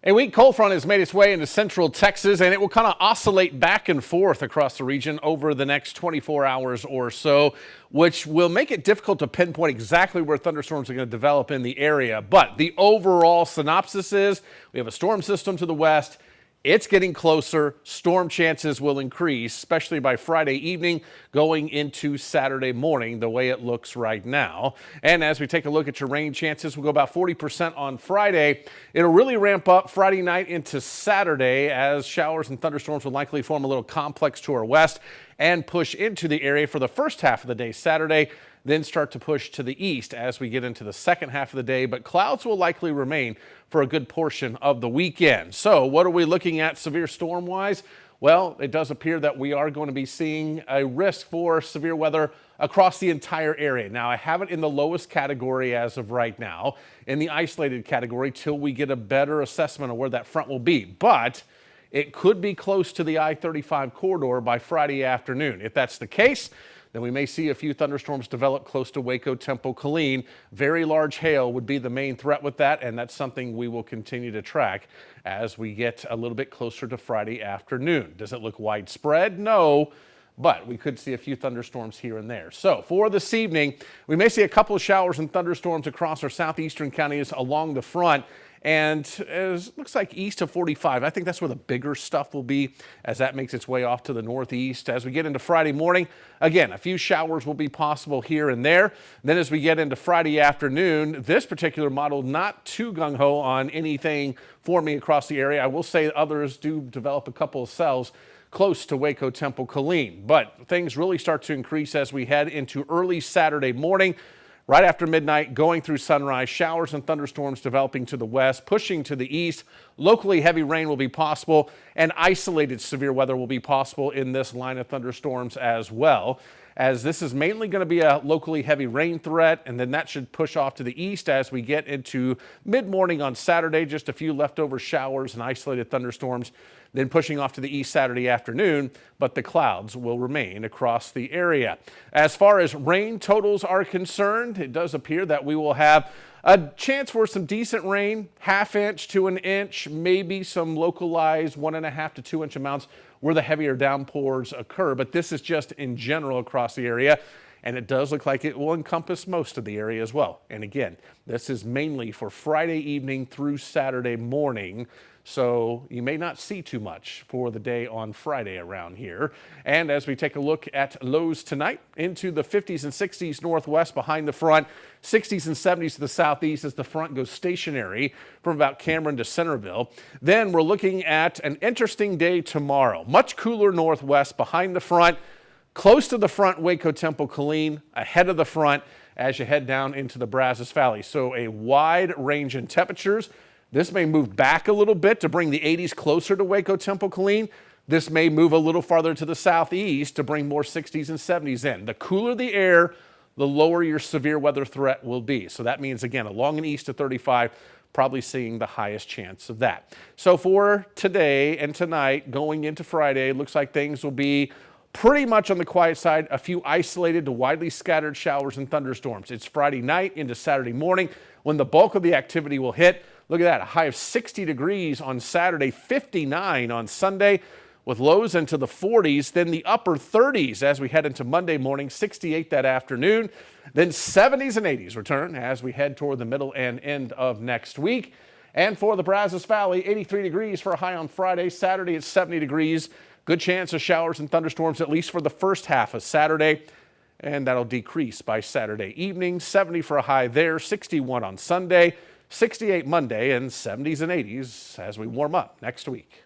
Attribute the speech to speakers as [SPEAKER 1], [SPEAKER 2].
[SPEAKER 1] A weak cold front has made its way into central Texas, and it will kind of oscillate back and forth across the region over the next 24 hours or so, which will make it difficult to pinpoint exactly where thunderstorms are going to develop in the area. But the overall synopsis is we have a storm system to the west. It's getting closer. Storm chances will increase, especially by Friday evening going into Saturday morning, the way it looks right now. And as we take a look at your rain chances, we'll go about 40% on Friday. It'll really ramp up Friday night into Saturday as showers and thunderstorms will likely form a little complex to our west and push into the area for the first half of the day Saturday, then start to push to the east as we get into the second half of the day, but clouds will likely remain for a good portion of the weekend. So what are we looking at severe storm wise? Well, it does appear that we are going to be seeing a risk for severe weather across the entire area. Now, I have it in the lowest category as of right now, in the isolated category, till we get a better assessment of where that front will be. But it could be close to the I-35 corridor by Friday afternoon. If that's the case, then we may see a few thunderstorms develop close to Waco, Temple, Killeen. Very large hail would be the main threat with that, and that's something we will continue to track as we get a little bit closer to Friday afternoon. Does it look widespread? No, but we could see a few thunderstorms here and there. So for this evening, we may see a couple of showers and thunderstorms across our southeastern counties along the front. And it looks like east of 45. I think that's where the bigger stuff will be as that makes its way off to the northeast. As we get into Friday morning, again, a few showers will be possible here and there. Then as we get into Friday afternoon, this particular model not too gung-ho on anything forming across the area. I will say others do develop a couple of cells close to Waco, Temple, Killeen. But things really start to increase as we head into early Saturday morning. Right after midnight, going through sunrise, showers and thunderstorms developing to the west, pushing to the east. Locally heavy rain will be possible, and isolated severe weather will be possible in this line of thunderstorms as well, as this is mainly going to be a locally heavy rain threat, and then that should push off to the east as we get into mid-morning on Saturday. Just a few leftover showers and isolated thunderstorms, then pushing off to the east Saturday afternoon, but the clouds will remain across the area. As far as rain totals are concerned, it does appear that we will have a chance for some decent rain, ½ inch to an inch, maybe some localized 1.5 to 2 inch amounts where the heavier downpours occur, but this is just in general across the area. And it does look like it will encompass most of the area as well. And again, this is mainly for Friday evening through Saturday morning. So you may not see too much for the day on Friday around here. And as we take a look at lows tonight, into the 50s and 60s northwest behind the front, 60s and 70s to the southeast as the front goes stationary from about Cameron to Centerville. Then we're looking at an interesting day tomorrow. Much cooler northwest behind the front. Close to the front, Waco, Temple, Killeen, ahead of the front as you head down into the Brazos Valley. So a wide range in temperatures. This may move back a little bit to bring the 80s closer to Waco, Temple, Killeen. This may move a little farther to the southeast to bring more 60s and 70s in. The cooler the air, the lower your severe weather threat will be. So that means, again, along and east of 35, probably seeing the highest chance of that. So for today and tonight, going into Friday, looks like things will be pretty much on the quiet side, a few isolated to widely scattered showers and thunderstorms. It's Friday night into Saturday morning when the bulk of the activity will hit. Look at that, a high of 60 degrees on Saturday, 59 on Sunday, with lows into the 40s, then the upper 30s as we head into Monday morning, 68 that afternoon, then 70s and 80s return as we head toward the middle and end of next week. And for the Brazos Valley, 83 degrees for a high on Friday. Saturday, it's 70 degrees. Good chance of showers and thunderstorms, at least for the first half of Saturday. And that'll decrease by Saturday evening. 70 for a high there, 61 on Sunday, 68 Monday, and 70s and 80s as we warm up next week.